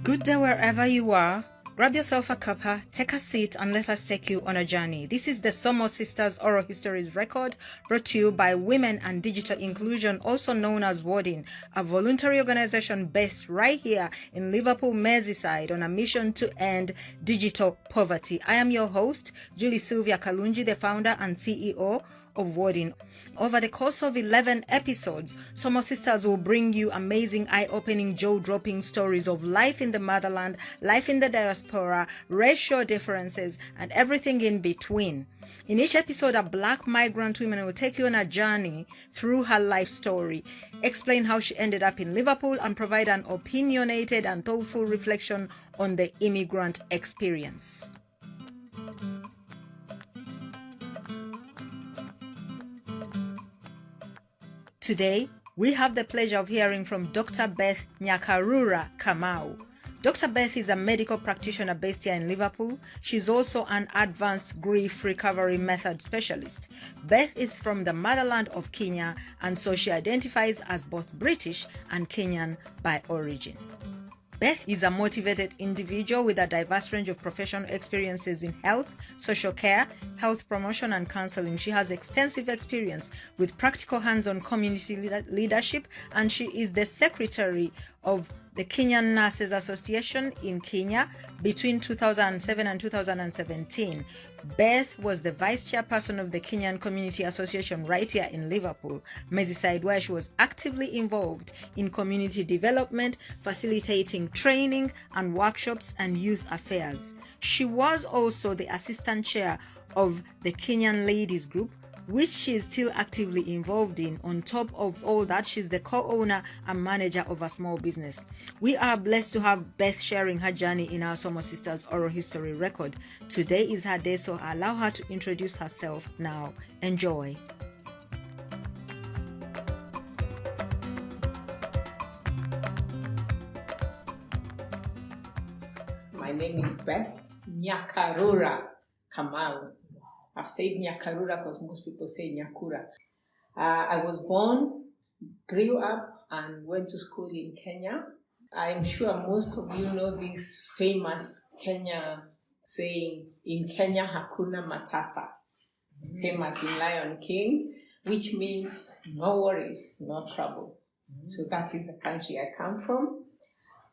Good day wherever you are. Grab yourself a cuppa, take a seat, and let us take you on a journey. This is the Somo Sisters Oral Histories Record, brought to you by Women and Digital Inclusion, also known as WODIN, a voluntary organization based right here in Liverpool, Merseyside, on a mission to end digital poverty. I am your host, Julie Sylvia Kalunji, the founder and CEO of WODIN. Over the course of 11 episodes, Somo Sisters will bring you amazing, eye-opening, jaw-dropping stories of life in the motherland, life in the diaspora, racial differences, and everything in between. In each episode, a Black migrant woman will take you on a journey through her life story, explain how she ended up in Liverpool, and provide an opinionated and thoughtful reflection on the immigrant experience. Today, we have the pleasure of hearing from Dr. Beth Nyakarura Kamau. Dr. Beth is a medical practitioner based here in Liverpool. She's also an advanced grief recovery method specialist. Beth is from the motherland of Kenya, and so she identifies as both British and Kenyan by origin. Beth is a motivated individual with a diverse range of professional experiences in health, social care, health promotion, and counseling. She has extensive experience with practical hands-on community leadership, and she is the secretary of the Kenyan Nurses Association in Kenya between 2007 and 2017. Beth was the vice chairperson of the Kenyan Community Association right here in Liverpool, Merseyside, where she was actively involved in community development, facilitating training and workshops and youth affairs. She was also the assistant chair of the Kenyan Ladies Group, which she is still actively involved in. On top of all that, she's the co-owner and manager of a small business. We are blessed to have Beth sharing her journey in our Somo Sisters Oral History Record. Today is her day, so allow her to introduce herself now. Enjoy. My name is Beth Nyakarura Kamau. I've said Nyakarura because most people say Nyakura. I was born, grew up, and went to school in Kenya. I'm sure most of you know this famous Kenya saying, in Kenya hakuna matata, famous in Lion King, which means no worries, no trouble. So that is the country I come from.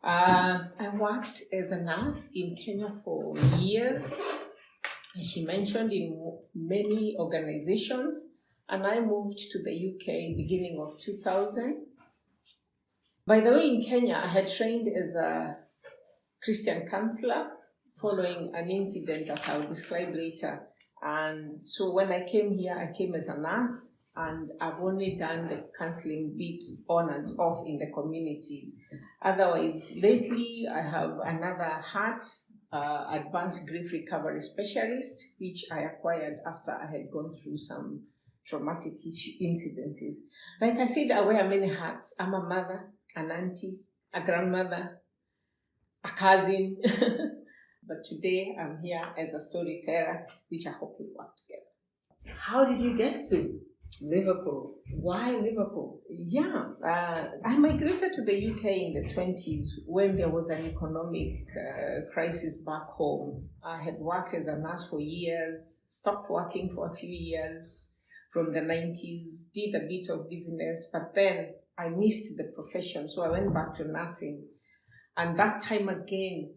I worked as a nurse in Kenya for years. She mentioned in many organizations, and I moved to the UK beginning of 2000. By the way, in Kenya, I had trained as a Christian counselor following an incident that I'll describe later. And so when I came here, I came as a nurse, and I've only done the counseling bit on and off in the communities. Otherwise, lately, I have another hat, advanced grief recovery specialist, which I acquired after I had gone through some traumatic incidents. Like I said, I wear many hats. I'm a mother, an auntie, a grandmother, a cousin. But today I'm here as a storyteller, which I hope will work together. How did you get to Liverpool? Why Liverpool? Yeah, I migrated to the UK in the 20s when there was an economic crisis back home. I had worked as a nurse for years, stopped working for a few years from the 90s, did a bit of business, but then I missed the profession, so I went back to nursing. And that time again,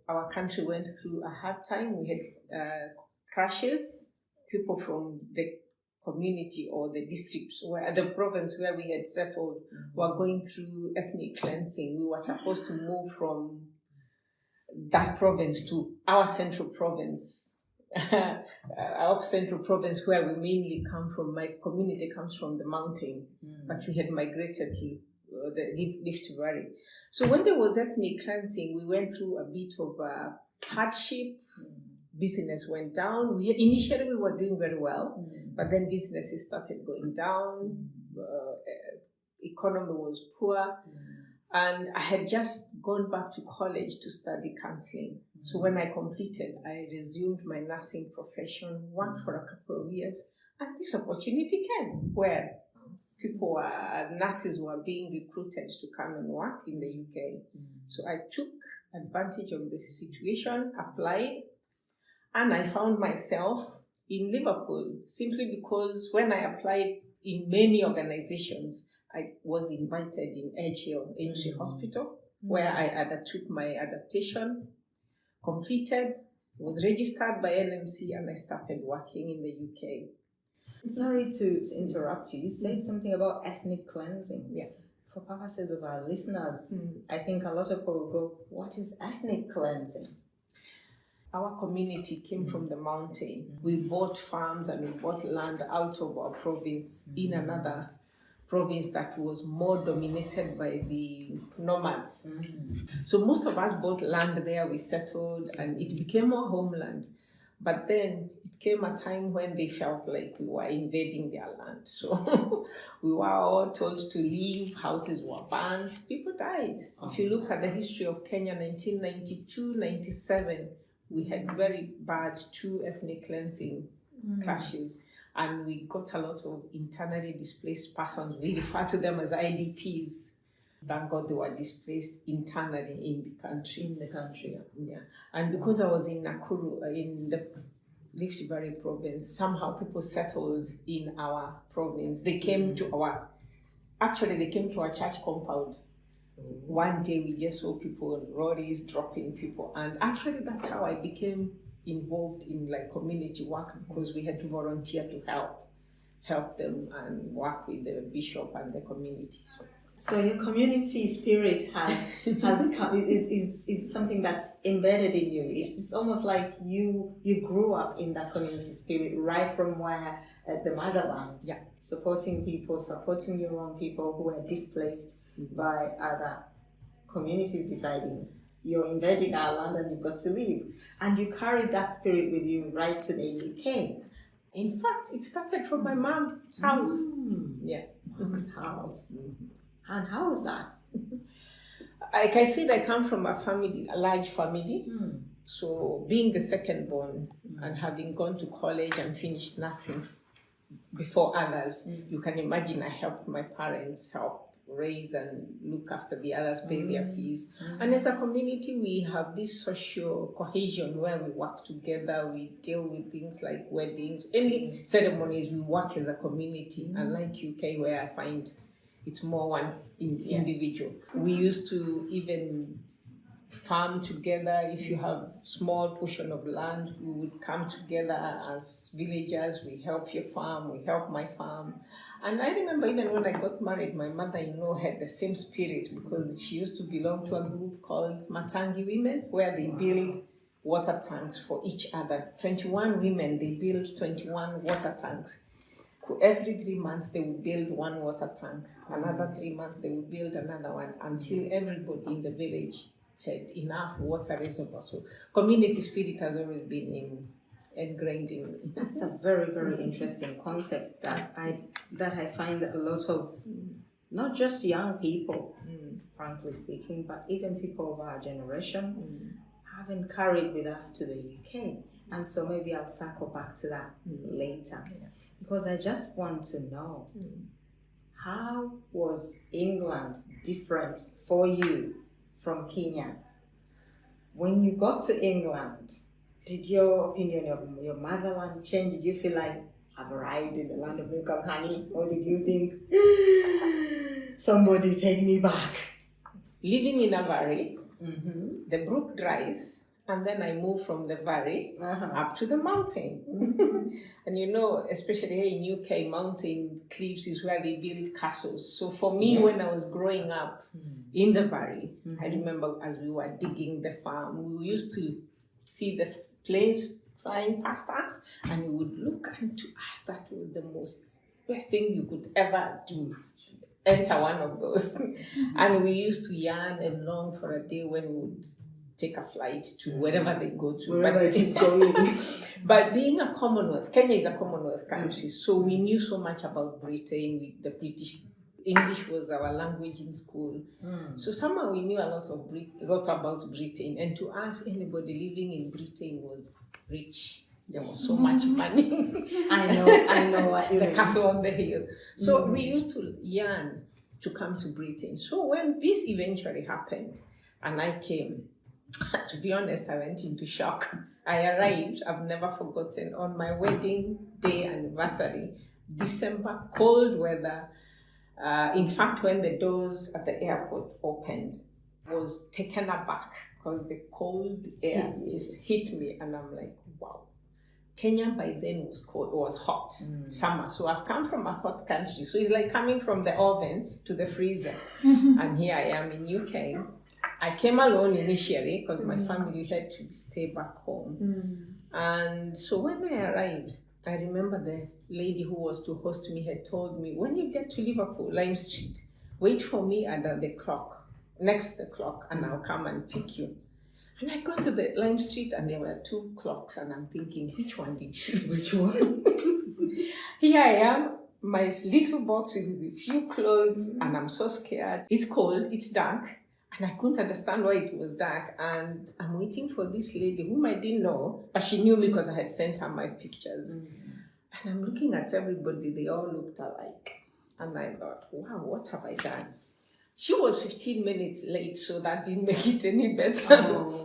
our country went through a hard time. We had crashes, people from the community or the districts where the province where we had settled were going through ethnic cleansing. We were supposed to move from that province to our central province. Our central province where we mainly come from. My community comes from the mountain, but we had migrated to the Rift Valley. So when there was ethnic cleansing, we went through a bit of hardship. Business went down. Initially we were doing very well, but then businesses started going down. Economy was poor, and I had just gone back to college to study counseling. So when I completed, I resumed my nursing profession, worked for a couple of years, and this opportunity came where People nurses were being recruited to come and work in the UK. So I took advantage of the situation, applied, and I found myself in Liverpool simply because when I applied in many organizations, I was invited in Edge Hill Entry Hospital, where I undertook my adaptation, completed, was registered by NMC, and I started working in the UK. Sorry to interrupt you. You said something about ethnic cleansing. Yeah. For purposes of our listeners, I think a lot of people will go, what is ethnic cleansing? Our community came from the mountain. We bought farms and we bought land out of our province in another province that was more dominated by the nomads. So most of us bought land there, we settled, and it became our homeland. But then it came a time when they felt like we were invading their land. So we were all told to leave, houses were burned, people died. If you look at the history of Kenya, 1992-97, we had very bad 2 ethnic cleansing clashes. And we got a lot of internally displaced persons. We refer to them as IDPs. Thank God they were displaced internally in the country. Yeah. And because I was in Nyakarura, in the Rift Valley province, somehow people settled in our province. They came to our church compound. One day we just saw people on lorries dropping people. And actually that's how I became involved in like community work, because we had to volunteer to help them and work with the bishop and the community. So your community spirit is something that's embedded in you. It's almost like you grew up in that community spirit right from where the motherland. Yeah. Supporting people, supporting your own people who were displaced by other communities deciding you're invading our land and you've got to leave. And you carried that spirit with you right to the UK. In fact, it started from my mom's house. Yeah. Mom's house. And how was that? Like I said, I come from a large family. So being the second born and having gone to college and finished nursing before others, you can imagine I helped my parents help raise and look after the others, pay their fees. And as a community, we have this social cohesion where we work together, we deal with things like weddings, any ceremonies, we work as a community, unlike UK where I find it's more one individual. We used to even farm together. If you have small portion of land, we would come together as villagers. We help your farm, we help my farm. And I remember even when I got married, my mother-in-law had the same spirit, because she used to belong to a group called Matangi Women, where they build water tanks for each other. 21 women, they build 21 water tanks. Every 3 months, they would build one water tank. Another 3 months, they would build another one, until everybody in the village had enough water reservoir. So community spirit has always been ingrained in me. That's a very, very interesting concept that I find that a lot of, not just young people, frankly speaking, but even people of our generation haven't carried with us to the UK. And so maybe I'll circle back to that later. Yeah. Because I just want to know, how was England different for you from Kenya? When you got to England, did your opinion of your motherland change? Did you feel like, I've arrived in the land of milk and honey? Or did you think, somebody take me back? Living in a valley, the brook dries, and then I moved from the valley up to the mountain. And you know, especially here in UK, mountain cliffs is where they build castles. So for me, when I was growing up in the valley, I remember as we were digging the farm, we used to see the planes flying past us, and we would look, and to us that was the best thing you could ever do. Enter one of those. And we used to yearn and long for a day when we would take a flight to wherever they go to. Wherever it is going. But being a Commonwealth, Kenya is a Commonwealth country, so we knew so much about Britain, with the British. English was our language in school. So somehow we knew a lot about Britain. And to us, anybody living in Britain was rich. There was so much money. I know what you The mean. castle on the hill. So we used to yearn to come to Britain. So when this eventually happened and I came, to be honest, I went into shock. I arrived, I've never forgotten, on my wedding day anniversary, December, cold weather. In fact, when the doors at the airport opened, I was taken aback because the cold air just hit me, and I'm like, wow. Kenya by then was cold, was hot, summer. So I've come from a hot country. So it's like coming from the oven to the freezer. And here I am in UK. I came alone initially because my family had to stay back home. And so when I arrived, I remember the lady who was to host me had told me, when you get to Liverpool, Lime Street, wait for me under the clock, next to the clock, and I'll come and pick you. And I got to the Lime Street and there were 2 clocks, and I'm thinking, which one did she use? Which one? Here I am, my little box with a few clothes, and I'm so scared. It's cold, it's dark, and I couldn't understand why it was dark. And I'm waiting for this lady whom I didn't know, but she knew me because I had sent her my pictures. And I'm looking at everybody, they all looked alike. And I thought, wow, what have I done? She was 15 minutes late, so that didn't make it any better.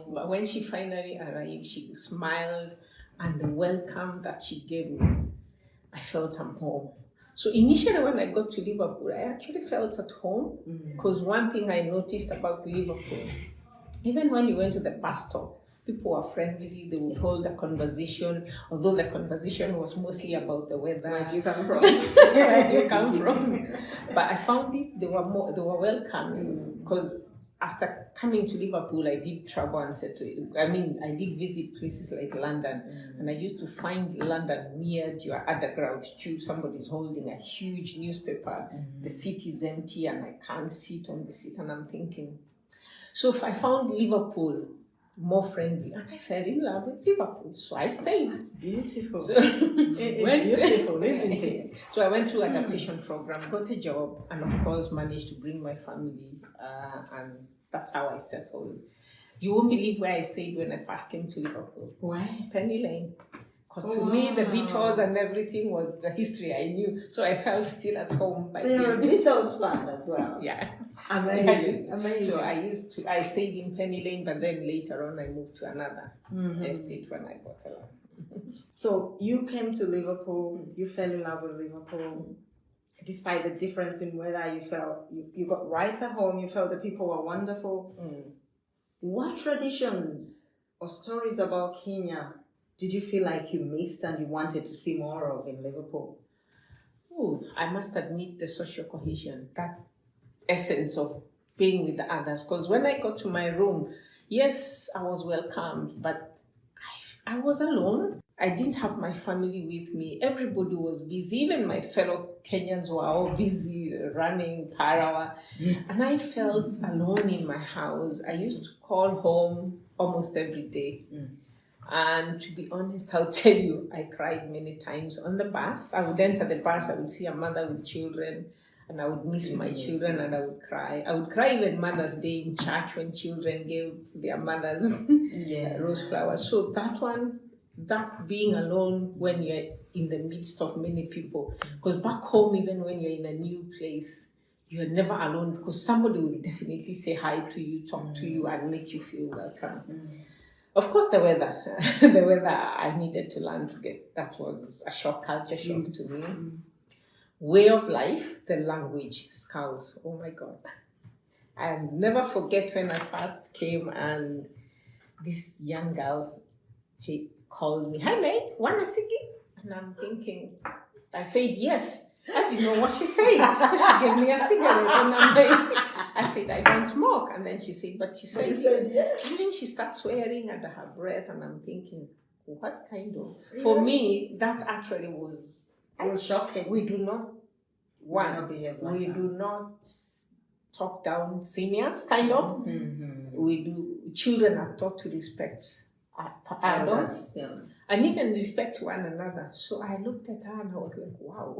But when she finally arrived, she smiled, and the welcome that she gave me, I felt I'm home. So initially when I got to Liverpool, I actually felt at home, because one thing I noticed about Liverpool, even when you went to the bus stop, people were friendly, they would hold a conversation, although the conversation was mostly about the weather. Where do you come from? Where do you come from? But I found they were welcoming, because after coming to Liverpool, I did travel and I did visit places like London, and I used to find London weird. You are underground tube, somebody's holding a huge newspaper, the seat is empty, and I can't sit on the seat, and I'm thinking. So if I found Liverpool more friendly, and I fell in love with Liverpool, so I stayed. It's beautiful. So It's beautiful, isn't it? So I went through adaptation program, got a job, and of course managed to bring my family, and that's how I settled. You won't believe where I stayed when I first came to Liverpool. Why? Penny Lane. Because to me, the Beatles and everything was the history I knew, so I felt still at home. So you're a Beatles fan as well? Yeah. Amazing, amazing. So I stayed in Penny Lane, but then later on I moved to another estate when I got along. So you came to Liverpool, you fell in love with Liverpool. Despite the difference in weather, you got right at home, you felt the people were wonderful. What traditions or stories about Kenya did you feel like you missed and you wanted to see more of in Liverpool? Oh, I must admit the social cohesion, that essence of being with the others. Because when I got to my room, yes, I was welcomed, but I was alone. I didn't have my family with me. Everybody was busy. Even my fellow Kenyans were all busy running Parawa. And I felt alone in my house. I used to call home almost every day. And to be honest, I'll tell you, I cried many times on the bus. I would enter the bus, I would see a mother with children, and I would miss my children, and I would cry. I would cry even Mother's Day in church when children gave their mothers rose flowers. So that being alone when you're in the midst of many people, because back home, even when you're in a new place, you're never alone, because somebody will definitely say hi to you, talk to you, and make you feel welcome. Of course, the weather I needed to learn to get. That was a culture shock to me. Way of life, the language, Scouse. Oh my God. I'll never forget when I first came and this young girl, he calls me, "Hi mate, wanna ciggy?" And I'm thinking, I said yes. I didn't know what she said. So she gave me a cigarette, and I'm like, I said, "I don't smoke." And then she said, "But you said yes." And then she starts swearing under her breath, and I'm thinking, what kind of... For me, that actually was shocking. We do not talk down seniors, kind of. Children are taught to respect adults. and even respect one another. So I looked at her and I was like, wow.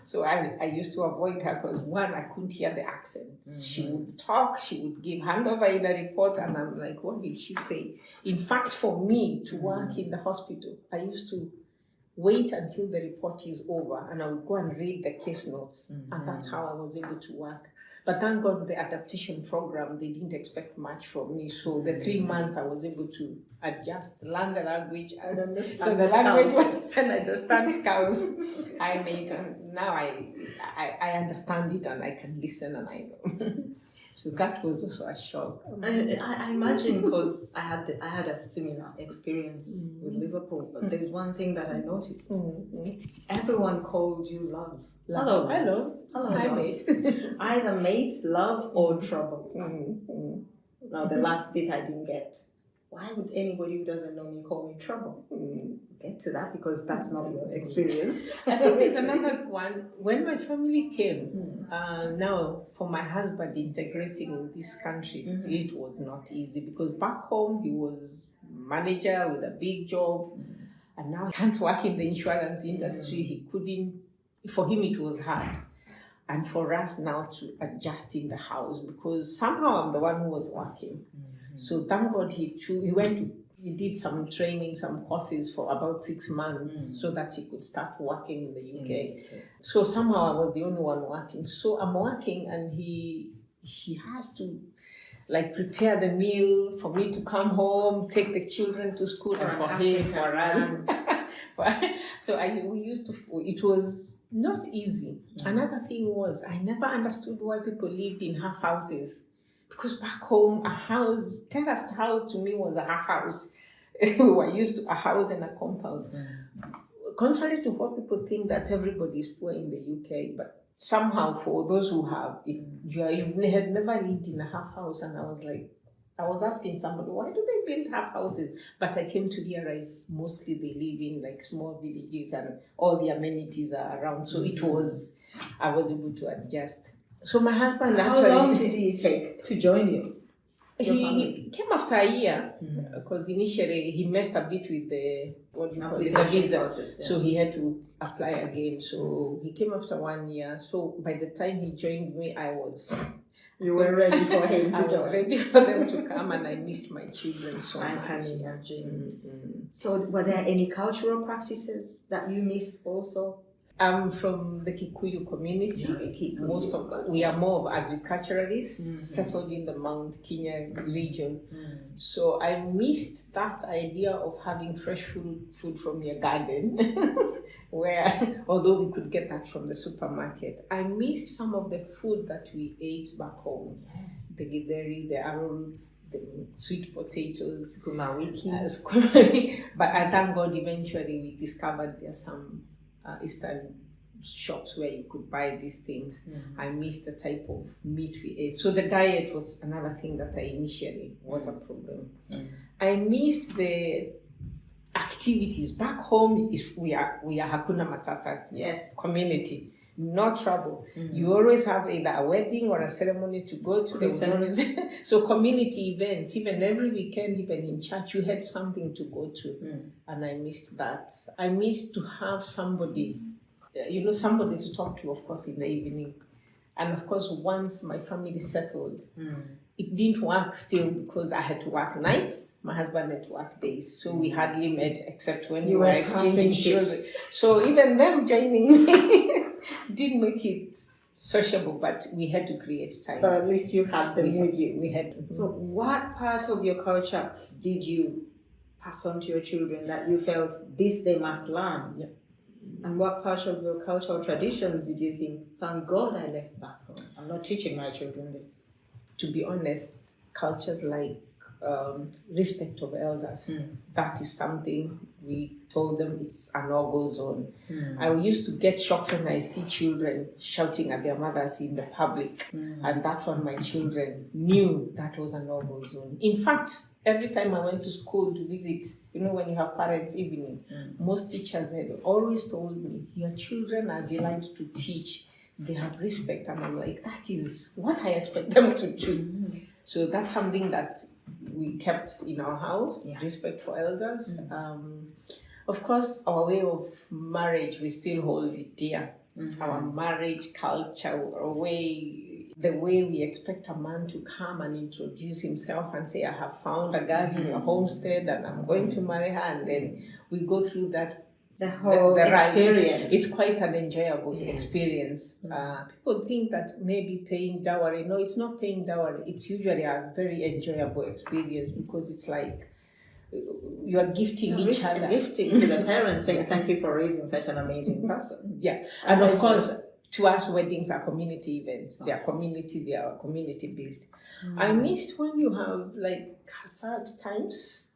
So I used to avoid her because, one, I couldn't hear the accent. She would talk, she would give handover in a report, and I'm like, what did she say? In fact, for me to work in the hospital, I used to wait until the report is over and I would go and read the case notes, and that's how I was able to work. But thank God the adaptation program, they didn't expect much from me. So the 3 months I was able to adjust, learn the language. And understand so the language was, and understand Scouse. I made, and now I understand it and I can listen and I know. So that was also a shock. I imagine, because I had a similar experience with Liverpool, but there's one thing that I noticed. Everyone called you Love. Hello. Hello. Hi, mate. Either mate, love, or trouble. Now, the last bit I didn't get. Why would anybody who doesn't know me call me trouble? Get to that, because that's not your experience. I think there's another one. When my family came, now for my husband integrating in this country, it was not easy, because back home he was manager with a big job, and now he can't work in the insurance industry. He couldn't. For him, it was hard. And for us now to adjust in the house, because somehow I'm the one who was working. So thank God he did some training, some courses for about 6 months so that he could start working in the UK. So somehow I was the only one working. So I'm working, and he has to like prepare the meal for me to come home, take the children to school, and for him, for us. So we used to, it was not easy. Another thing was, I never understood why people lived in half houses. Because back home, a house, terraced house to me was a half house. We were used to a house and a compound. Contrary to what people think, that everybody is poor in the UK, but somehow for those who have, you had never lived in a half house, and I was asking somebody, why do they build half houses? But I came to realize mostly they live in like small villages and all the amenities are around. So I was able to adjust. So my husband how long did he take to join you? He came after a year, because initially he messed a bit with the visa process, so he had to apply again. So he came after 1 year. So by the time he joined me, you were ready for him to join. I was ready for them to come, and I missed my children so much. I can imagine. So were there any cultural practices that you miss also? I'm from the Kikuyu community. We are more of agriculturalists, settled in the Mount Kenya region. So I missed that idea of having fresh food from your garden, where, although we could get that from the supermarket, I missed some of the food that we ate back home. The githeri, the arrowroots, the sweet potatoes, skumawiki. But I thank God eventually we discovered there's some Eastern shops where you could buy these things. I missed the type of meat we ate. So the diet was another thing that initially was a problem. I missed the activities. Back home, we are Hakuna Matata community. No trouble. You always have either a wedding or a ceremony to go to. So community events, even every weekend, even in church, you had something to go to. And I missed that. I missed to have somebody to talk to, of course, in the evening. And of course, once my family settled, it didn't work still, because I had to work nights. My husband had to work days. So we hardly met, except when we were exchanging ships. So even them joining me didn't make it sociable, but we had to create time. But at least you had them with you. We had to. So what part of your culture did you pass on to your children that you felt this they must learn? And what part of your cultural traditions did you think, thank God I left back home? I'm not teaching my children this. To be honest, cultures like respect of elders, that is something we told them it's a no-go zone. I used to get shocked when I see children shouting at their mothers in the public, and that one my children knew that was a no-go zone. In fact, every time I went to school to visit, when you have parents' evening, most teachers had always told me, your children are delighted to teach. They have respect. And I'm like, that is what I expect them to do. So that's something that we kept in our house, respect for elders. Of course, our way of marriage, we still hold it dear. Our marriage culture, the way we expect a man to come and introduce himself and say, I have found a girl in your homestead and I'm going to marry her, and then we go through that. The whole experience. It's quite an enjoyable experience. People think that maybe paying dowry. No, it's not paying dowry. It's usually a very enjoyable experience because it's like you are gifting each other. Gifting to the parents, saying thank you for raising such an amazing person. Yeah, and of course, to us, weddings are community events. They are community based. I missed when you have like sad times.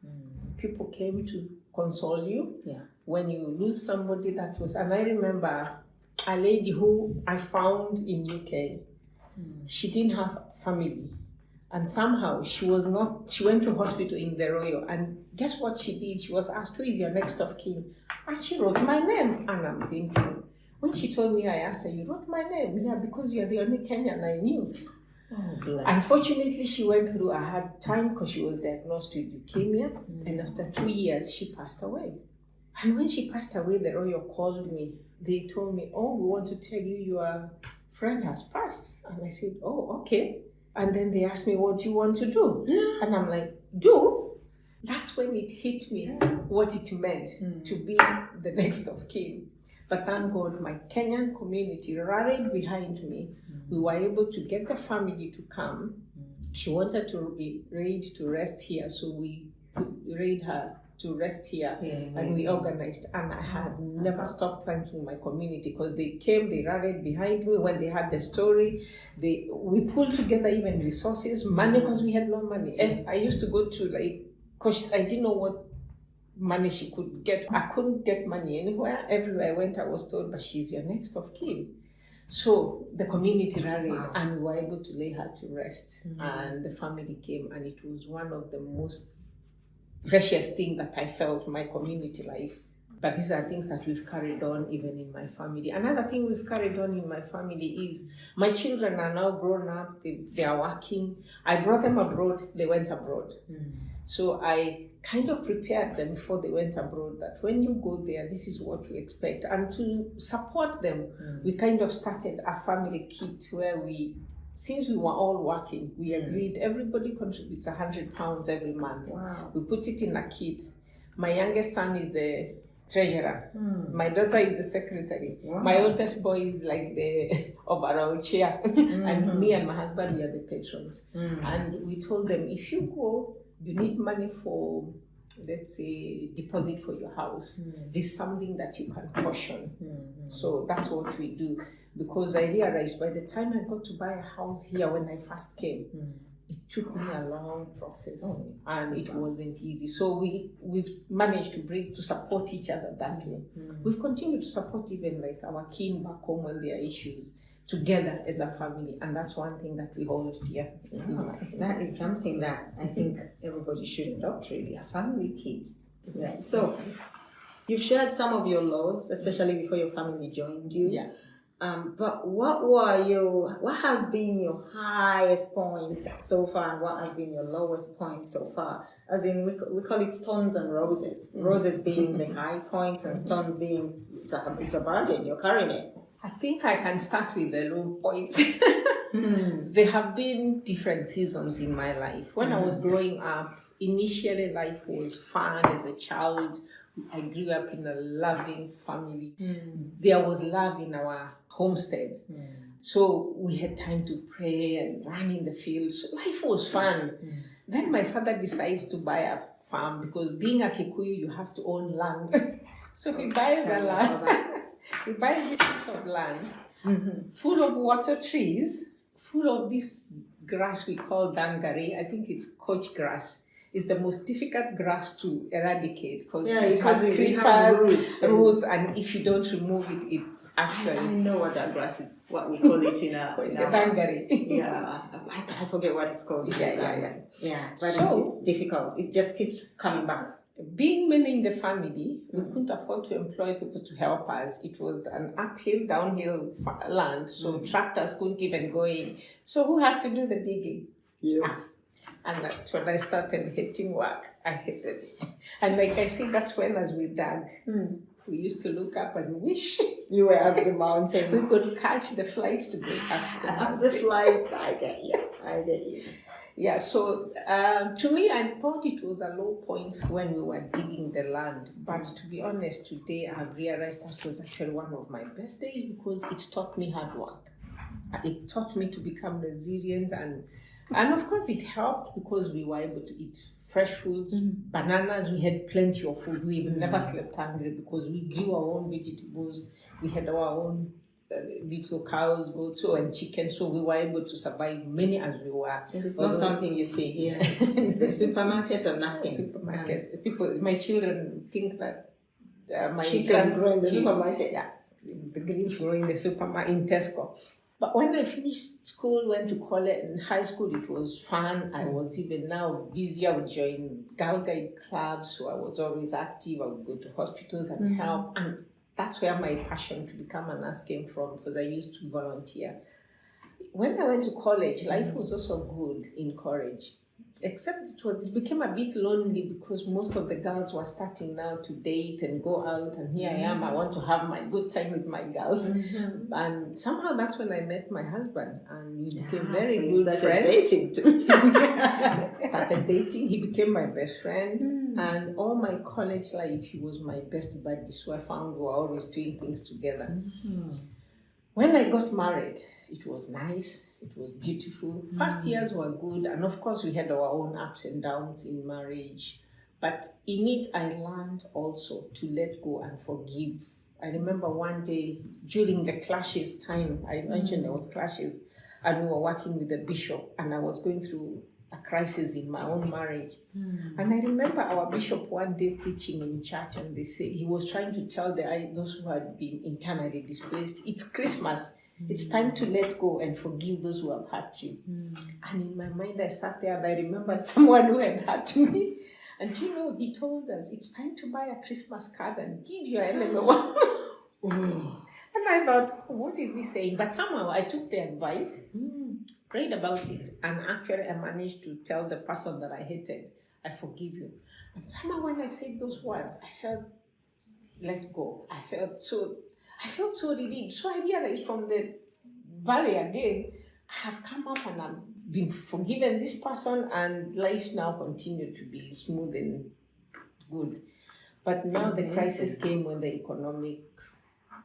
People came to console you. Yeah. When you lose somebody that was, and I remember a lady who I found in UK. She didn't have family, and somehow she went to hospital in the Royal, and guess what she did? She was asked, who is your next of kin? And she wrote my name, and I'm thinking, when she told me, I asked her, you wrote my name? Yeah, because you're the only Kenyan I knew. Oh, bless. Unfortunately, she went through a hard time because she was diagnosed with leukemia, and after 2 years, she passed away. And when she passed away, the Royal called me. They told me, oh, we want to tell you your friend has passed. And I said, oh, okay. And then they asked me, what do you want to do? And I'm like, do? That's when it hit me what it meant to be the next of kin. But thank God, my Kenyan community rallied behind me. We were able to get the family to come. She wanted to be laid to rest here, so we could raid her to rest here, and we organized, and I have never stopped thanking my community because they came, they rallied behind me when they had the story. We pulled together even resources, money, because we had no money. And I used to go to because I didn't know what money she could get. I couldn't get money anywhere. Everywhere I went, I was told, but she's your next of kin. So the community rallied, and we were able to lay her to rest, and the family came, and it was one of the most freshest thing that I felt my community life. But these are things that we've carried on even in my family. Another thing we've carried on in my family is my children are now grown up, they are working. I brought them abroad, they went abroad. So I kind of prepared them before they went abroad that when you go there, this is what we expect. And to support them, we kind of started a family kit where since we were all working, we agreed everybody contributes £100 every month. Wow. We put it in a kit. My youngest son is the treasurer. My daughter is the secretary. Wow. My oldest boy is like the overall chair. And me and my husband, we are the patrons. And we told them, if you go, you need money for, let's say, deposit for your house. There's something that you can caution. So that's what we do. Because I realized by the time I got to buy a house here when I first came, it took me a long process and it wasn't easy. So we've managed to support each other that way. We've continued to support even like our kin back home when there are issues together as a family, and that's one thing that we hold dear. That is something that I think everybody should adopt, really, a family kit. Yeah. So you've shared some of your laws, especially before your family joined you. Yeah. But what has been your highest point so far, and what has been your lowest point so far? As in, we call it stones and roses. Roses being the high points, and stones being, it's a bargain, you're carrying it. I think I can start with the low points. There have been different seasons in my life. When I was growing up, initially life was fun as a child. I grew up in a loving family. There was love in our homestead. So we had time to pray and run in the fields. So life was fun. Then my father decides to buy a farm because being a Kikuyu, you have to own land. So he buys the land. He buys this piece of land full of water trees, full of this grass we call dangari. I think it's coach grass. It's the most difficult grass to eradicate because it has creepers, roots, and if you don't remove it, it's actually... I know what that grass is, what we call it in dangari. Yeah, I forget what it's called. Yeah, but so, it's difficult. It just keeps coming back. Being many in the family, we couldn't afford to employ people to help us. It was an uphill, downhill land, so tractors couldn't even go in. So who has to do the digging? Yeah. And that's when I started hating work. I hated it. And like I said, that's when, as we dug, we used to look up and wish You were up the mountain. we could catch the flight to go up the Up mountain. the flight. I get you. Yeah, so to me, I thought it was a low point when we were digging the land. But to be honest, today I've realized that was actually one of my best days because it taught me hard work. It taught me to become resilient, and of course it helped because we were able to eat fresh foods, bananas. We had plenty of food. We never slept hungry because we grew our own vegetables. We had our own little cows, goats, and chicken, so we were able to survive many as we were. It's not something you see here. It's a supermarket or nothing. Supermarket. People, my children think that my chicken grow in the supermarket. Yeah, the greens grow in the supermarket in Tesco. But when I finished school, went to college and high school, it was fun. I was even now busy. I would join Girl Guide clubs, so I was always active. I would go to hospitals and help. And that's where my passion to become a nurse came from, because I used to volunteer. When I went to college, life was also good in college. Except it became a bit lonely because most of the girls were starting now to date and go out, and here I am, I want to have my good time with my girls. And somehow that's when I met my husband, and we became very good friends. Dating too. Started dating, he became my best friend, and all my college life he was my best buddy, so I found we were always doing things together. When I got married, it was nice, it was beautiful. First years were good, and of course we had our own ups and downs in marriage. But in it, I learned also to let go and forgive. I remember one day during the clashes time, I mentioned there was clashes, and we were working with the bishop, and I was going through a crisis in my own marriage. And I remember our bishop one day preaching in church, and they say he was trying to tell those who had been internally displaced, it's Christmas. It's time to let go and forgive those who have hurt you. And in my mind, I sat there and I remembered someone who had hurt me. And he told us, it's time to buy a Christmas card and give your enemy one. And I thought, what is he saying? But somehow I took the advice, prayed about it, and actually I managed to tell the person that I hated, I forgive you. And somehow when I said those words, I felt let go. I felt so relieved. So I realized from the valley again, I have come up and I've been forgiven this person, and life now continued to be smooth and good. But now the crisis came when the economic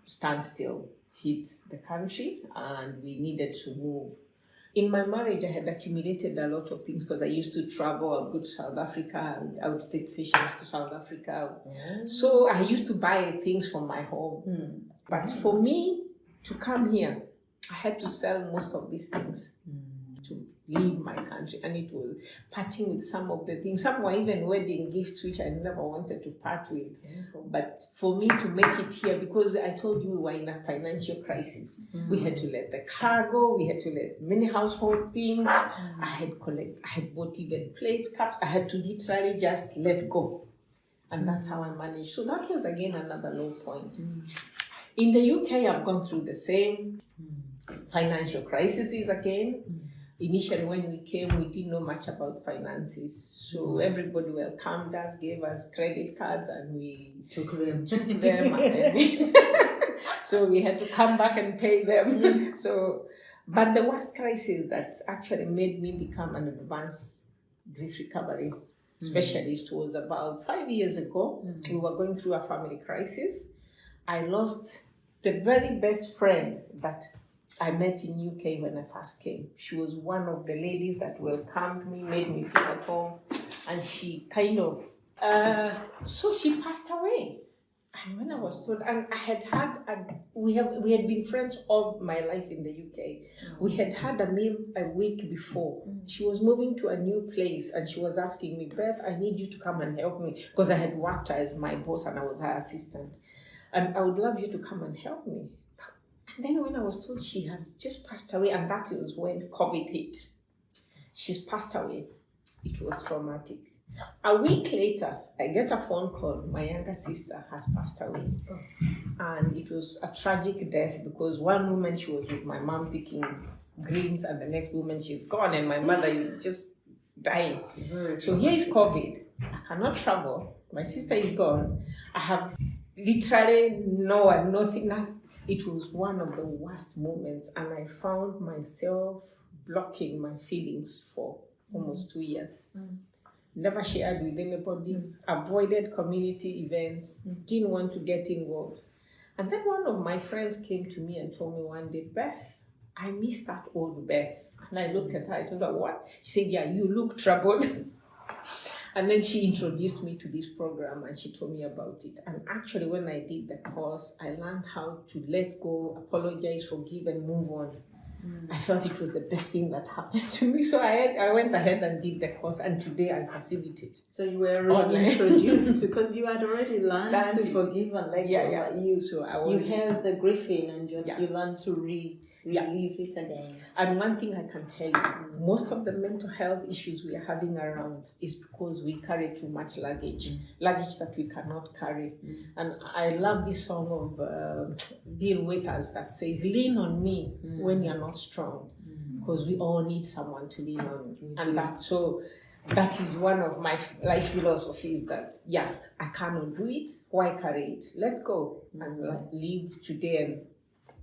standstill hit the country and we needed to move. In my marriage, I had accumulated a lot of things because I used to travel. I would go to South Africa, and I would take patients to South Africa. So I used to buy things from my home. But for me to come here, I had to sell most of these things to leave my country. And it was parting with some of the things. Some were even wedding gifts, which I never wanted to part with. But for me to make it here, because I told you we were in a financial crisis, we had to let the car go, we had to let many household things. I had bought even plates, cups. I had to literally just let go. And that's how I managed. So that was again another low point. In the UK, I've gone through the same financial crises again. Initially, when we came, we didn't know much about finances. So everybody welcomed us, gave us credit cards, and we took them. So we had to come back and pay them. But the worst crisis that actually made me become an advanced grief recovery specialist was about 5 years ago. We were going through a family crisis. I lost the very best friend that I met in UK when I first came. She was one of the ladies that welcomed me, made me feel at home, and she kind of, so she passed away. And when I was told, and we had been friends all my life in the UK. We had had a meal a week before. She was moving to a new place, and she was asking me, Beth, I need you to come and help me, because I had worked as my boss and I was her assistant. And I would love you to come and help me. And then when I was told she has just passed away, and that was when COVID hit. She's passed away. It was traumatic. A week later, I get a phone call. My younger sister has passed away. And it was a tragic death because one moment she was with my mom picking greens, and the next moment she's gone, and my mother is just dying. Very So here is COVID. I cannot travel. My sister is gone. I have literally no one, nothing. It was one of the worst moments, and I found myself blocking my feelings for almost 2 years. Never shared with anybody, avoided community events, didn't want to get involved. And then one of my friends came to me and told me one day, Beth, I miss that old Beth. And I looked at her, I told her, what? She said, yeah, you look troubled. And then she introduced me to this program and she told me about it. And actually, when I did the course, I learned how to let go, apologize, forgive, and move on. I felt it was the best thing that happened to me. So I went ahead and did the course, and today I facilitate. So you were reintroduced to, because you had already learned to it. forgive and let go. Yeah. You held the grief in and you learned to release it again. And one thing I can tell you, most of the mental health issues we are having around is because we carry too much luggage that we cannot carry. And I love this song of Bill Withers that says, lean on me when you're not strong, because we all need someone to lean on. And that is one of my life philosophies, that I cannot do it. Why carry it? Let go and live today, and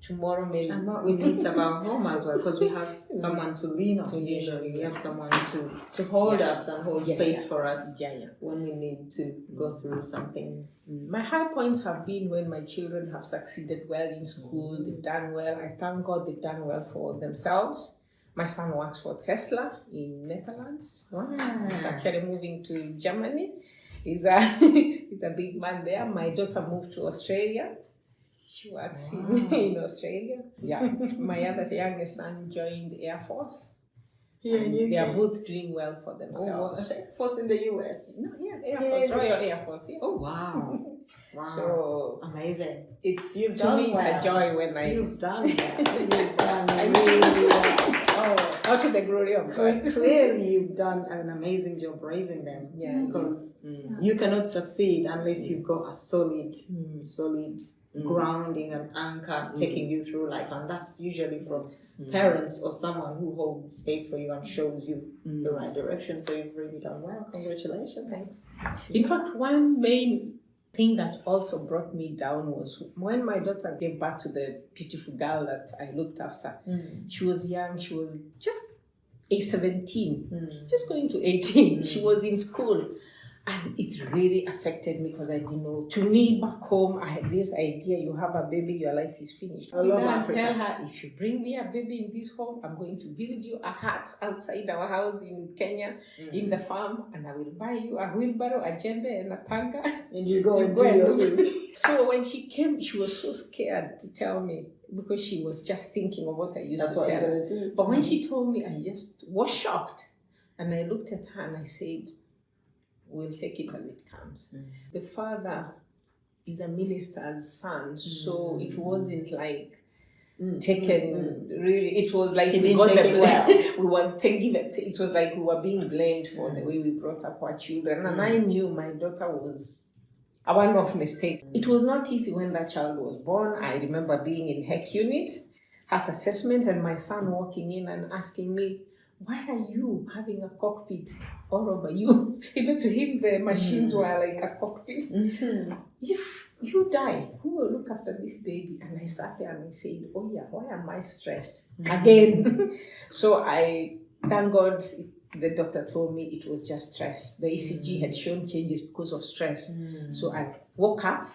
tomorrow maybe. And what we miss about home as well, because we have someone to lean on. Usually we have someone to hold us and hold space for us when we need to go through some things. My high points have been when my children have succeeded well in school, they've done well. I thank God they've done well for themselves. My son works for Tesla in Netherlands. Wow. He's actually moving to Germany. He's a big man there. My daughter moved to Australia. She works in Australia. Yeah. My other youngest son joined Air Force. They are both doing well for themselves. Air Force in the US? No, Air Force, Royal Air Force. Yeah. Oh, wow. Wow. So amazing. It's It's a joy when You've done that. You've done really well. Out to the glory of God. Clearly, you've done an amazing job raising them. Yeah. Because you cannot succeed unless you've got a solid grounding and anchor taking you through life, and that's usually from parents or someone who holds space for you and shows you the right direction. So you've really done well. Congratulations. Thanks. In fact, one main thing that also brought me down was when my daughter gave birth to the beautiful girl that I looked after. She was young. She was just 17, just going to 18. She was in school. And it really affected me because I didn't know. To me, back home, I had this idea: you have a baby, your life is finished. I tell her, if you bring me a baby in this home, I'm going to build you a hut outside our house in Kenya, in the farm, and I will buy you a wheelbarrow, a djembe, and a panga. And you go and do your thing. So when she came, she was so scared to tell me because she was just thinking of what I used to tell her. But when she told me, I just was shocked. And I looked at her and I said, we'll take it as it comes. The father is a minister's son, so it wasn't like taken really. It was like we got the blame. We were taking it. It was like we were being blamed for the way we brought up our children, and I knew my daughter was a one-off mistake. It was not easy when that child was born. I remember being in HEC unit, heart assessment, and my son walking in and asking me, why are you having a cockpit all over you? To him, the machines were like a cockpit. If you die, who will look after this baby? And I sat there and I said, oh yeah, why am I stressed? Again. So I thank God the doctor told me it was just stress. The ECG had shown changes because of stress. So I woke up.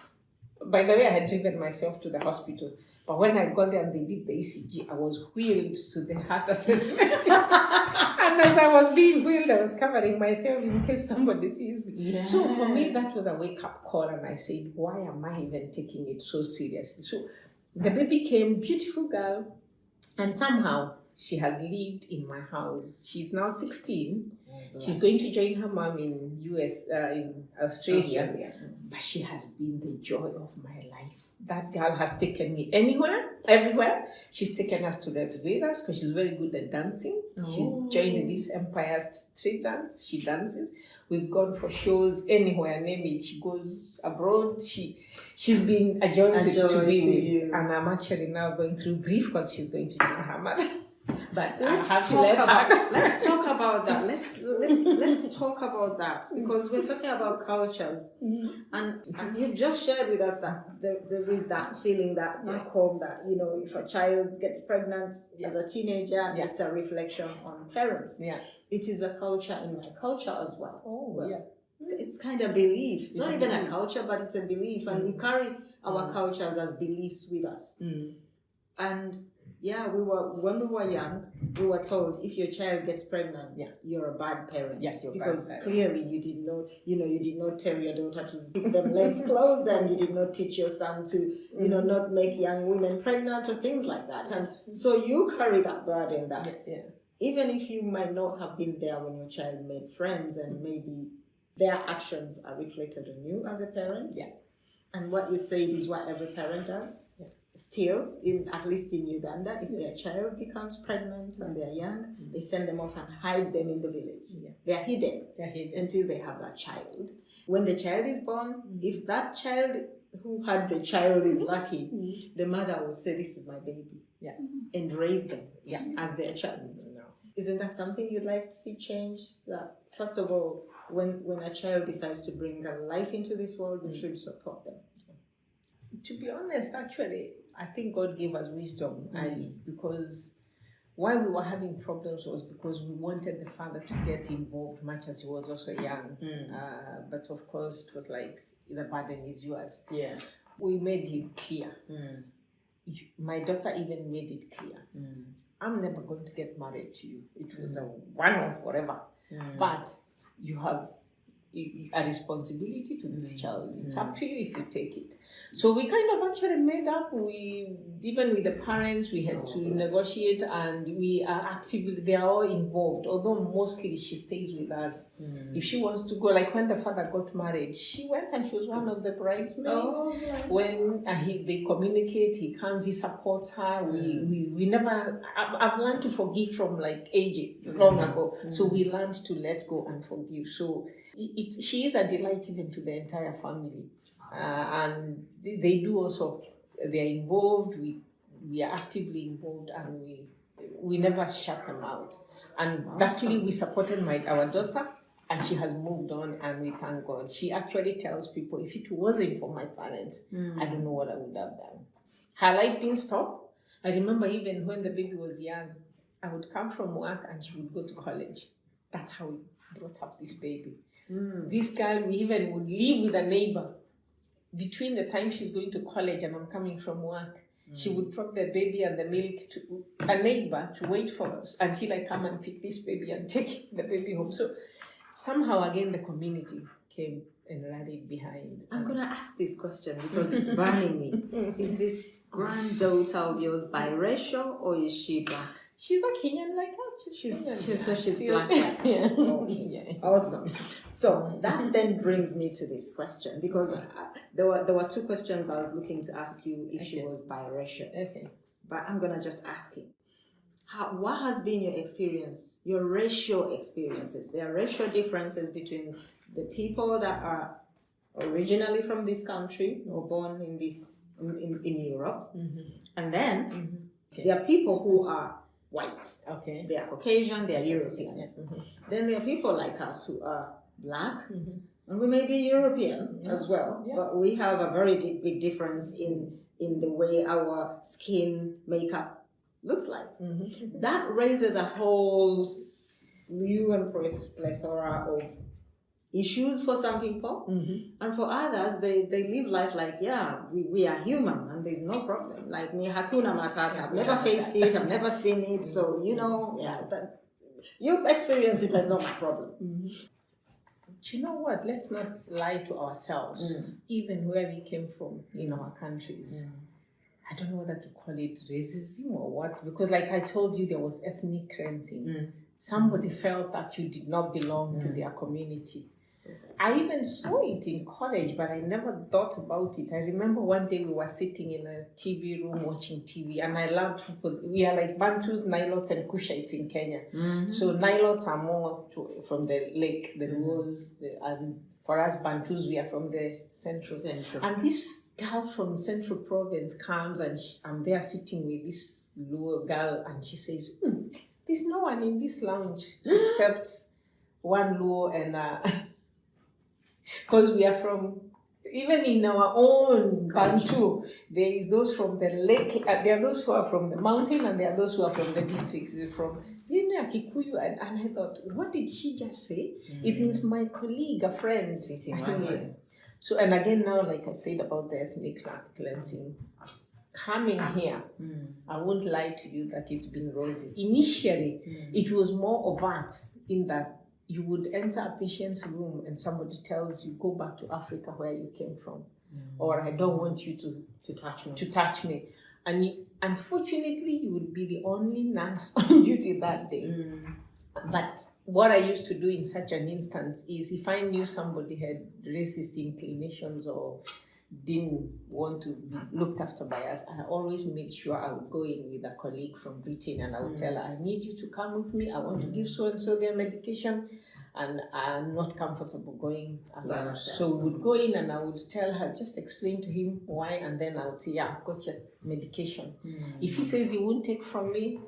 By the way, I had driven myself to the hospital. But when I got there and they did the ECG, I was wheeled to the heart assessment. And as I was being wheeled, I was covering myself in case somebody sees me. Yeah. So for me, that was a wake-up call. And I said, why am I even taking it so seriously? So the baby came, beautiful girl. And somehow she has lived in my house. She's now 16. She's going to join her mom in in Australia. But she has been the joy of my life. That girl has taken me everywhere. She's taken us to Las Vegas because she's very good at dancing. She's joined this Empire Street Dance. She dances. We've gone for shows anywhere, name it. She goes abroad. She's been a joy to be with. And I'm actually now going through grief because she's going to join her mother. But Let's I have to talk let about her. let's talk about that. Let's talk about that, because we're talking about cultures, and you've just shared with us that there is that feeling that back home that if a child gets pregnant as a teenager, it's a reflection on parents. Yeah. It is a culture in my culture as well. Oh, yeah. It's kind of belief. It's not even a culture, but it's a belief, and we carry our cultures as beliefs with us. And when we were young, we were told if your child gets pregnant, you're a bad parent. Yes, you're because bad parent. Clearly you did not, you did not tell your daughter to keep them legs closed, and you did not teach your son to, not make young women pregnant or things like that. And so you carry that burden that even if you might not have been there when your child made friends, and maybe their actions are reflected on you as a parent. Yeah. And what you said is what every parent does. Yeah. Still, at least in Uganda, if their child becomes pregnant and they're young, they send them off and hide them in the village. Yeah. They're hidden until they have that child. When the child is born, if that child who had the child is lucky, the mother will say, "This is my baby," and raise them as their child. No. Isn't that something you'd like to see change? That first of all, when a child decides to bring a life into this world, we should support them. To be honest, actually, I think God gave us wisdom early, because why we were having problems was because we wanted the father to get involved much as he was also young. But of course, it was like, the burden is yours. Yeah. We made it clear. My daughter even made it clear. I'm never going to get married to you. It was a one-off, whatever. But you have a responsibility to this child. It's up to you if you take it. So we kind of actually made up. Even with the parents, we had to negotiate, and we are actively, they are all involved, although mostly she stays with us. If she wants to go, like when the father got married, she went and she was one of the bridesmaids. Oh, yes. When they communicate, he comes, he supports her. We never, I've learned to forgive from like age long ago. So we learned to let go and forgive. So she is a delight even to the entire family. And they do also, they're involved, we are actively involved, and we never shut them out. And luckily we supported our daughter, and she has moved on, and we thank God. She actually tells people, if it wasn't for my parents, I don't know what I would have done. Her life didn't stop. I remember even when the baby was young, I would come from work and she would go to college. That's how we brought up this baby. This girl, we even would live with a neighbor. Between the time she's going to college and I'm coming from work, she would drop the baby and the milk to a neighbor to wait for us until I come and pick this baby and take the baby home. So somehow again the community came and rallied behind. I'm going to ask this question because it's burning me. Is this granddaughter of yours biracial, or is she black? She's a Kenyan like us. She's black like us. Okay. Awesome. So that then brings me to this question, because there were two questions I was looking to ask you if she was biracial. Okay. But I'm gonna just ask it. What has been your experience, your racial experiences? There are racial differences between the people that are originally from this country or born in in Europe, and then there are people who are white. Okay. They are Caucasian, they are European. Then there are people like us who are black, and we may be European as well, but we have a very big difference in the way our skin makeup looks like. That raises a whole slew and plethora of issues for some people, and for others, they live life like, we are human and there's no problem. Like me, Hakuna Matata, I've never faced it, I've never seen it, so you've experienced it, but it's not my problem. Do you know what? Let's not lie to ourselves, even where we came from in our countries. I don't know whether to call it racism or what, because like I told you, there was ethnic cleansing. Somebody felt that you did not belong to their community. I even saw it in college, but I never thought about it. I remember one day we were sitting in a TV room watching TV, and I loved people. We are like Bantus, Nilots, and Kushites in Kenya. So Nilots are more from the lake, the rivers, and for us Bantus, we are from the central. And this girl from Central Province comes, and I'm there sitting with this little girl, and she says, there's no one in this lounge except one Luo and because we are from, even in our own Bantu, there is those from the lake, there are those who are from the mountain, and there are those who are from the districts, from Kikuyu, and I thought, what did she just say? Isn't my colleague, a friend? So, and again now, like I said about the ethnic cleansing, coming here, I won't lie to you that it's been rosy. Initially, it was more overt in that you would enter a patient's room and somebody tells you, go back to Africa where you came from, or I don't want you to touch me. And unfortunately, you would be the only nurse on duty that day. But what I used to do in such an instance is, if I knew somebody had racist inclinations or didn't want to be looked after by us, I always made sure I would go in with a colleague from Britain and I would tell her, I need you to come with me. I want to give so-and-so their medication and I'm not comfortable going alone. So we would go in and I would tell her, just explain to him why, and then I would say, yeah, I've got your medication. If he says he won't take from me,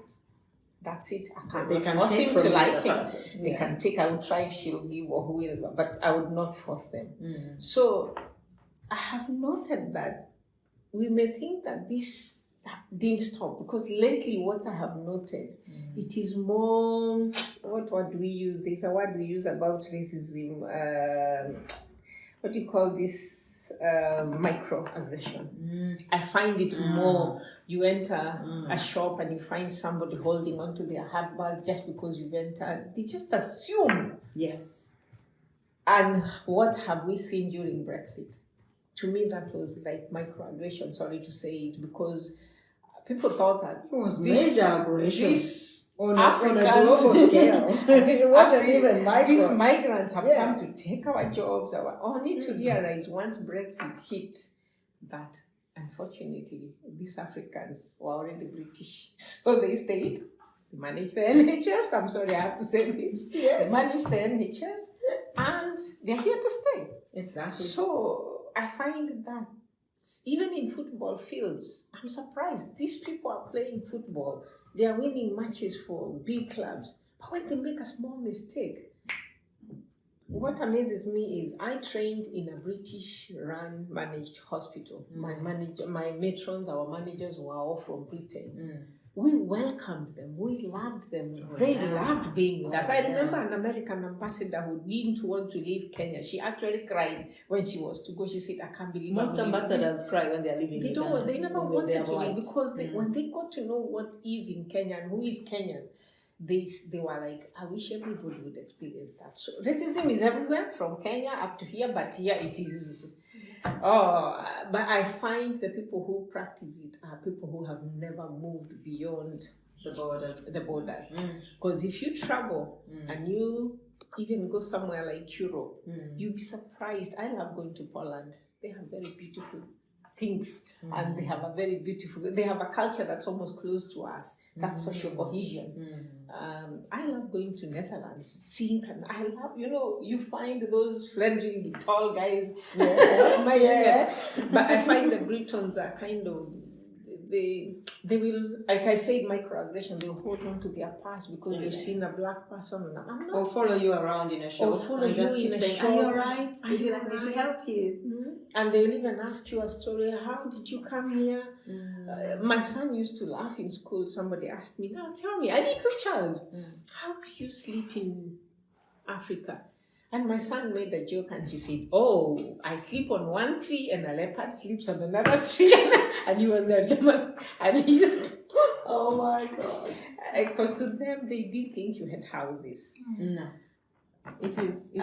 that's it. I can't force him to like it. They can take, I would try if she'll give or whoever, but I would not force them. So I have noted that we may think that this didn't stop, because lately what I have noted, it is more, what word do we use? There's a word we use about racism. What do you call this? Microaggression. I find it more, you enter a shop and you find somebody holding onto their handbag just because you've entered. They just assume. Yes. And what have we seen during Brexit? To me, that was like microaggression, sorry to say it, because people thought that it was major aggression. On a global scale. It wasn't even micro. These migrants have come to take our jobs, only to realize once Brexit hit that, unfortunately, these Africans were already British. So they stayed. They managed the NHS. I'm sorry, I have to say this. Yes. They managed the NHS and they're here to stay. Exactly. So I find that even in football fields, I'm surprised. These people are playing football. They are winning matches for big clubs. But when they make a small mistake, what amazes me is I trained in a British-run managed hospital. My matrons, our managers were all from Britain. We welcomed them. We loved them. They loved being with us. I remember an American ambassador who didn't want to leave Kenya. She actually cried when she was to go. She said, I can't believe most ambassadors cry when they're leaving. They never wanted to leave, because when they got to know what is in Kenya and who is Kenyan, they were like, I wish everybody would experience that. So racism is everywhere from Kenya up to here, but here it is. But I find the people who practice it are people who have never moved beyond the borders. Because if you travel and you even go somewhere like Europe, you'll be surprised. I love going to Poland. They have very beautiful things, and they have they have a culture that's almost close to us. That's social cohesion. I love going to Netherlands, seeing, I love, you find those friendly tall guys smiling. But I find the Britons are kind of, they will, like I said, microaggression, they'll hold on to their past because they've seen a black person. And I'm not, or follow you around in a shop. Or follow you in a shop. Are you alright? Would you like me to help you? And they will even ask you a story. How did you come here? My son used to laugh in school. Somebody asked me, now tell me, a little child, how do you sleep in Africa? And my son made a joke and she said, oh, I sleep on one tree and a leopard sleeps on another tree. And he was a demon. And he used to, oh my God. Because to them, they didn't think you had houses. No. It is.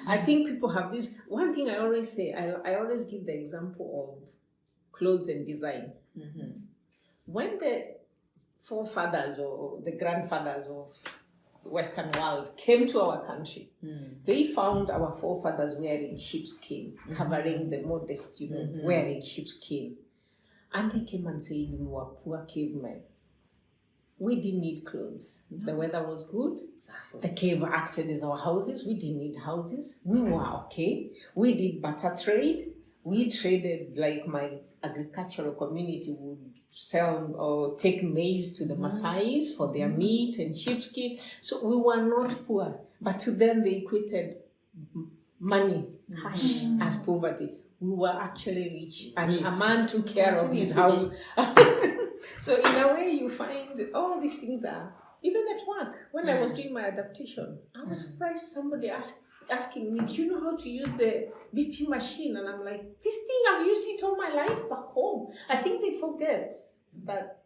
I think people have this. One thing I always say, I always give the example of clothes and design. When the forefathers or the grandfathers of Western world came to our country, they found our forefathers wearing sheepskin, covering the modest, wearing sheepskin. And they came and said, we were poor cavemen. We didn't need clothes. The weather was good. Exactly. The cave acted as our houses. We didn't need houses. We were okay. We did barter trade. We traded, like my agricultural community would sell or take maize to the Maasais for their meat and sheepskin. So we were not poor, but to them they equated money, cash, as poverty. We were actually rich, and a man took care of his house. So in a way, you find all these things are, even at work. When I was doing my adaptation, I was surprised somebody asking me, do you know how to use the BP machine? And I'm like, this thing, I've used it all my life back home. I think they forget that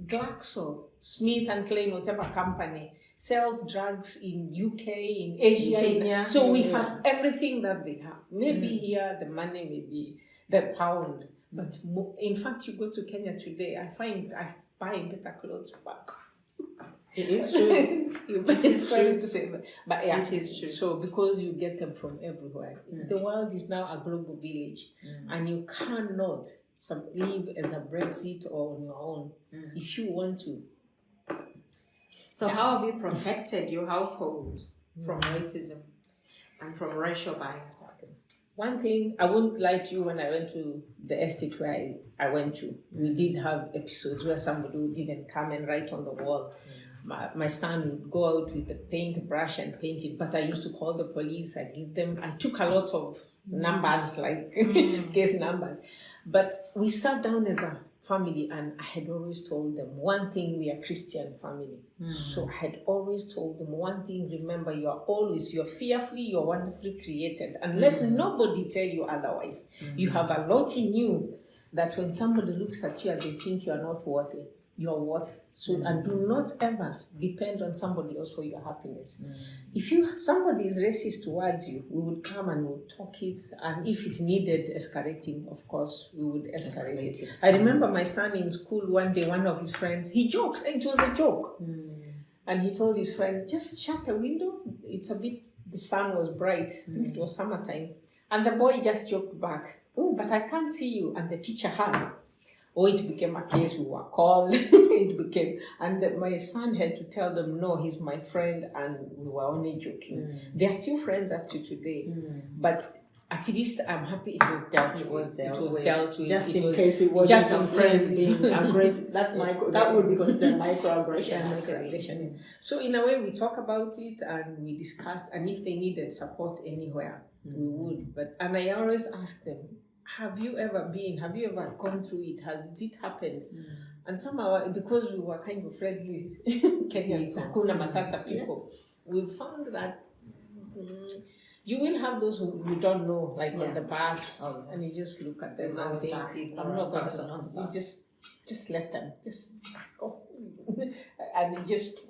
Glaxo, Smith and Klein, whatever company, sells drugs in UK, in Asia. Kenya. So we have everything that they have. Maybe here the money may be the pound. But in fact, you go to Kenya today, I find I buy better clothes back. It is true. It is true to say, but yeah, it is true. So because you get them from everywhere, the world is now a global village, and you cannot live as a Brexit or on your own if you want to. So how have you protected your household from racism and from racial bias? One thing, I wouldn't lie to you, when I went to the estate where I went to, we did have episodes where somebody would even come and write on the wall. My son would go out with the paintbrush and paint it, but I used to call the police. I took a lot of numbers, like case numbers. But we sat down as a family, and I had always told them one thing: we are Christian family. So I had always told them one thing: remember, you're fearfully, you're wonderfully created, and let nobody tell you otherwise. You have a lot in you that when somebody looks at you and they think you are not worthy, you're worth. So, and do not ever depend on somebody else for your happiness. If somebody is racist towards you, we would come and we'll talk it, and if it needed escalating, of course, we would escalate it. I remember my son in school one day, one of his friends, he joked, it was a joke. And he told his friend, just shut the window, the sun was bright, I think it was summertime. And the boy just joked back, oh, but I can't see you. And the teacher had. Oh, it became a case, we were called, and my son had to tell them, no, he's my friend, and we were only joking. They're still friends up to today, but at least I'm happy it was dealt with. It was dealt with. Just in case it wasn't just a friend being aggressive. That would be considered microaggression. So in a way, we talk about it and we discussed, and if they needed support anywhere, we would. And I always ask them, have you ever gone through it? Has it happened? And somehow, because we were kind of friendly Kenyan Kuna Matata people, we found that you will have those who you don't know, like on the bus, and you just look at them and think, I'm not going to. You just let them, just go. And you just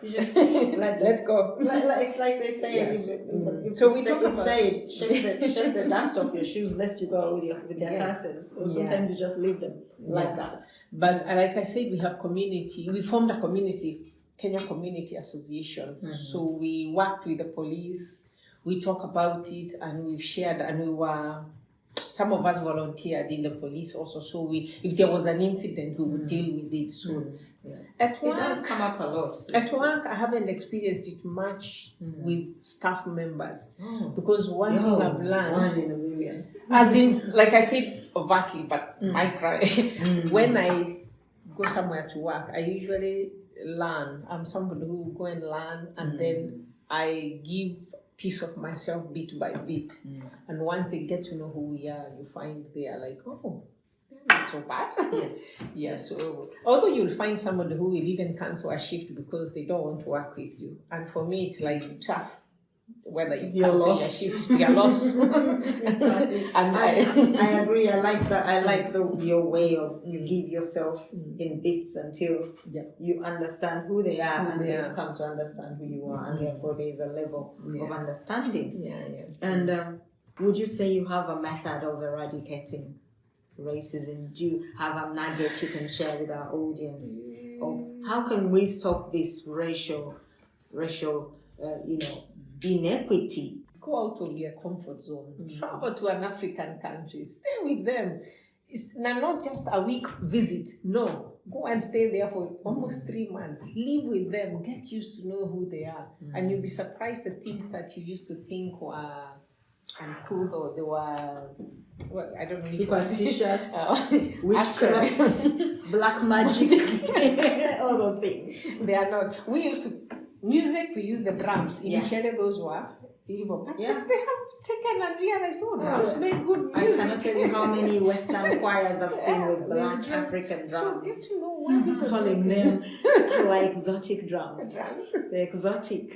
let go. It's like they say. So we talk about shake the dust off your shoes lest you go out with their curses. Or sometimes you just leave them like that. But like I said, we have community. We formed a community, Kenya Community Association. So we worked with the police. We talk about it, and we've shared, and some of us volunteered in the police also. So if there was an incident, we would deal with it. So at work, it does come up a lot. At work, I haven't experienced it much with staff members, because one thing I've learned, once in a million, as in, like I said, overtly, but micro. When I go somewhere to work, I usually learn. I'm somebody who will go and learn, and then I give piece of myself bit by bit. And once they get to know who we are, you find they are like, oh, they're not so bad. Yes. So although you'll find somebody who will even cancel a shift because they don't want to work with you. And for me, it's like tough. Whether you cancel your shift, it's your loss. Exactly. And I agree. I like that. I like your way of you give yourself in bits until you understand who they are, and they've come to understand who you are, and therefore there is a level of understanding. And would you say you have a method of eradicating racism? Do you have a nugget you can share with our audience? Or how can we stop this racial inequity? Go out of your comfort zone. Travel to an African country. Stay with them. It's not just a week visit. No. Go and stay there for almost 3 months. Live with them. Get used to know who they are. And you'll be surprised the things that you used to think were though they were, well, I don't know. Superstitious, witchcraft, witchcraft, black magic, all those things. They are not. We used to music. We use the drums. Initially, those were evil, but they have taken and realized, drums make good music. I cannot tell you how many Western choirs I've seen with black African drums. So get to know why calling them like exotic drums. The exotic.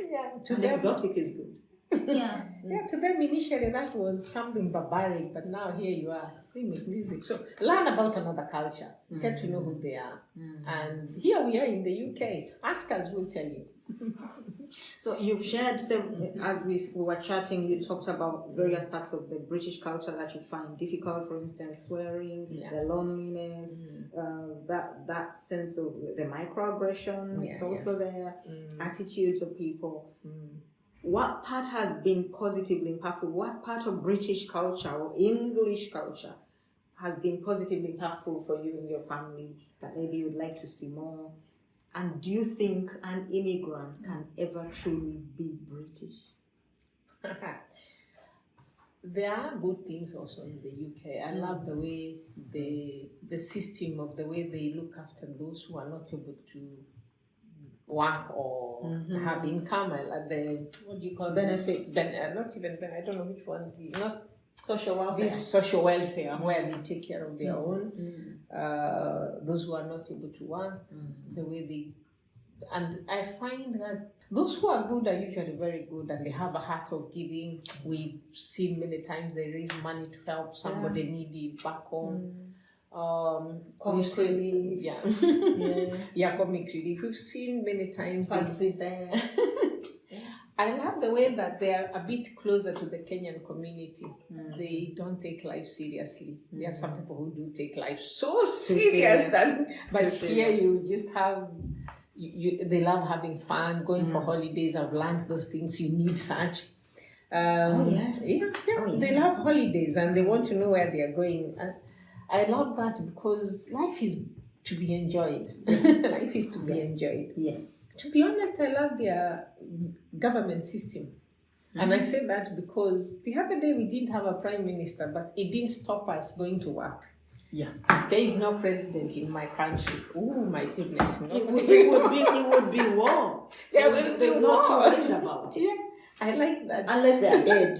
To and them, exotic is good. To them initially that was something barbaric, but now here you are, they make music. So learn about another culture, get to know who they are. And here we are in the UK. Ask us, we'll tell you. So you've shared, as we were chatting, you talked about various parts of the British culture that you find difficult, for instance, swearing, the loneliness, that sense of the microaggression, it's also there, attitudes of people. What part has been positively impactful? What part of British culture or English culture has been positively impactful for you and your family that maybe you'd like to see more? And do you think an immigrant can ever truly be British? There are good things also in the UK. I love the way the system of the way they look after those who are not able to work or have income. I like the, what do you call benefits? Not even, I don't know which one. Not social welfare. This social welfare where they take care of their own. Those who are not able to work, the way they, and I find that those who are good are usually very good and they have a heart of giving. We've seen many times they raise money to help somebody needy back home. Comic relief. Comic relief. We've seen many times. There. I love the way that they are a bit closer to the Kenyan community. They don't take life seriously. There are some people who do take life so serious. But here you just have, they love having fun, going for holidays. I've learned those things. You need such. They love holidays and they want to know where they are going. I love that because life is to be enjoyed. Life is to be enjoyed. To be honest, I love their government system. And I say that because the other day we didn't have a prime minister, but it didn't stop us going to work. If there is no president in my country, oh my goodness. It would be war. There's no two ways about it. I like that. Unless they are dead.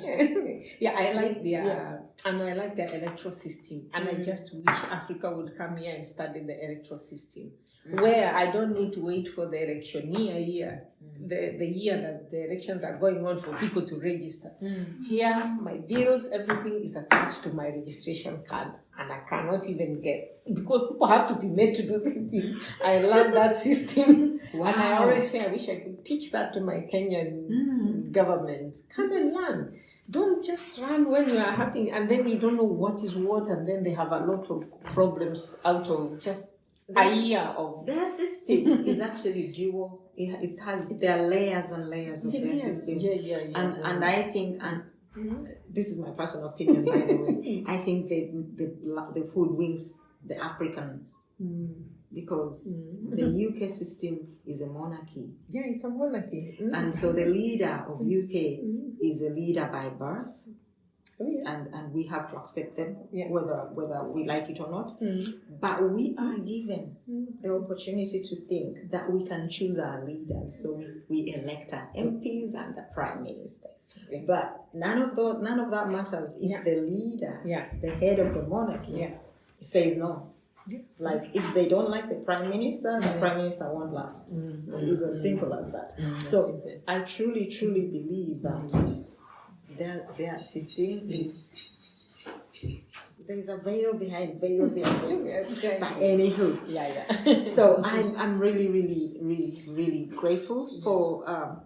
I like their and I like their electoral system. And I just wish Africa would come here and study the electoral system. Where I don't need to wait for the electioneer year, the year that the elections are going on for people to register. Here, my bills, everything is attached to my registration card, and I cannot even get, because people have to be made to do these things. I love that system. And I always say I wish I could teach that to my Kenyan government. Come and learn. Don't just run when you are happy and then you don't know what is what, and then they have a lot of problems out of just a year of... Their system is actually dual. It has their layers and layers of their system. And I think, and this is my personal opinion, by the way, I think the food wins the Africans. Because the UK system is a monarchy. It's a monarchy. And so the leader of UK is a leader by birth. And we have to accept them, whether we like it or not. But we are given the opportunity to think that we can choose our leaders. So we elect our MPs and the Prime Minister. But none of that matters if the leader, the head of the monarchy, says no. Like, if they don't like the Prime Minister, the Prime Minister won't last. It's as simple as that. So I truly, truly believe that their system is, there's a veil behind veils behind veils. But anywho, so I'm really, really, really, really grateful for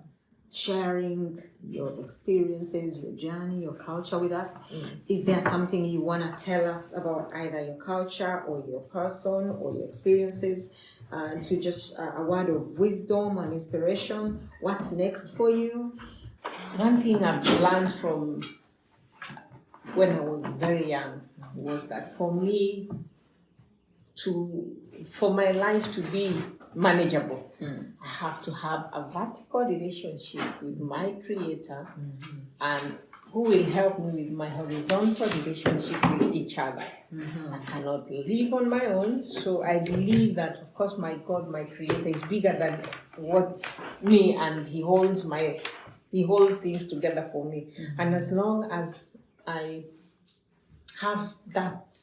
sharing your experiences, your journey, your culture with us. Is there something you want to tell us about either your culture or your person or your experiences? To just a word of wisdom and inspiration. What's next for you? One thing I've learned from when I was very young was that for me, for my life to be manageable, I have to have a vertical relationship with my Creator and who will help me with my horizontal relationship with each other. I cannot live on my own, so I believe that, of course, my God, my Creator, is bigger than me, and He holds things together for me. And as long as I have that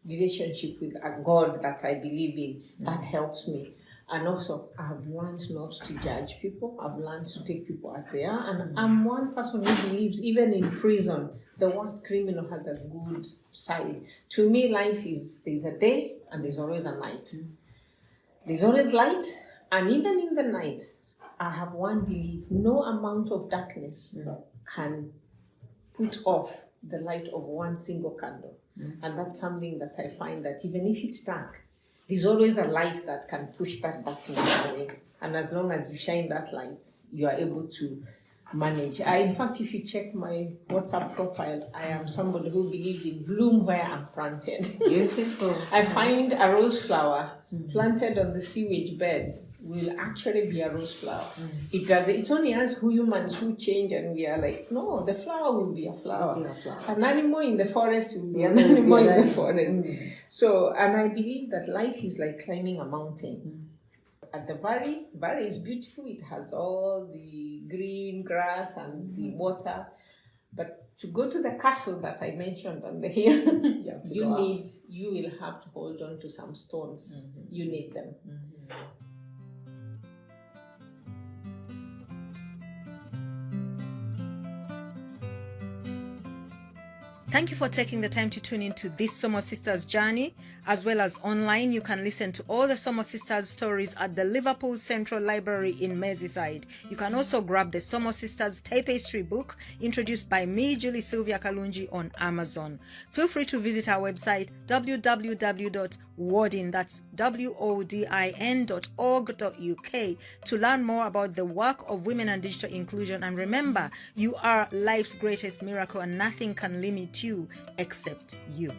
relationship with a God that I believe in, that helps me. And also, I have learned not to judge people. I've learned to take people as they are. And I'm one person who believes, even in prison, the worst criminal has a good side. To me, life is, there's a day and there's always a night. There's always light. And even in the night, I have one belief: no amount of darkness can put off the light of one single candle. And that's something that I find, that even if it's dark, there's always a light that can push that darkness away. And as long as you shine that light, you are able to manage. In fact, if you check my WhatsApp profile, I am somebody who believes in bloom where I'm planted. Beautiful. I find a rose flower planted on the sewage bed will actually be a rose flower. It's only us humans who change, and we are like, no, the flower will be a flower. An animal in the forest will be an animal in the forest. So, and I believe that life is like climbing a mountain. At the valley is beautiful. It has all the green grass and the water. But to go to the castle that I mentioned on the hill, you will have to hold on to some stones. You need them. Thank you for taking the time to tune into this Somo Sisters journey. As well as online, you can listen to all the Somo Sisters stories at the Liverpool Central Library in Merseyside. You can also grab the Somo Sisters tapestry book introduced by me, Julie Sylvia Kalunji, on Amazon. Feel free to visit our website www.WODIN, that's WODIN.org.uk, to learn more about the work of women and digital inclusion. And remember, you are life's greatest miracle, and nothing can limit you except you.